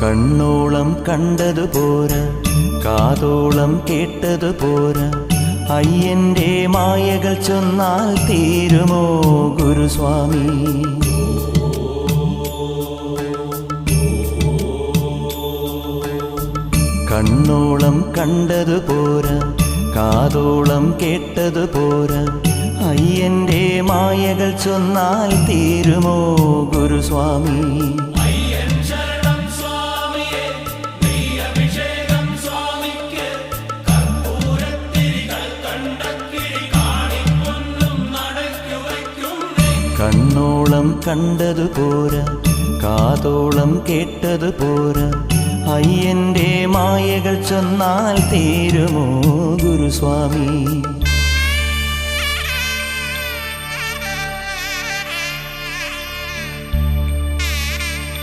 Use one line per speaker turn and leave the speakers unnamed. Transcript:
കണ്ണോളം കണ്ടതു പോരാ, കാതോളം കേട്ടതു പോരാ, അയ്യന്റെ മായകൾ ചൊന്നാൽ തീരുമോ ഗുരുസ്വാമി? കണ്ണോളം കണ്ടതു പോരാ, കാതോളം കേട്ടതു പോരാ, അയ്യന്റെ മായകൾ ചൊന്നാൽ തീരുമോ ഗുരുസ്വാമി? കണ്ണോളം കണ്ടതു പോരാ, കാതോളം കേട്ടതു പോരാ, അയ്യന്റെ മായകൾ ചൊന്നാൽ തീരുമോ ഗുരുസ്വാമി?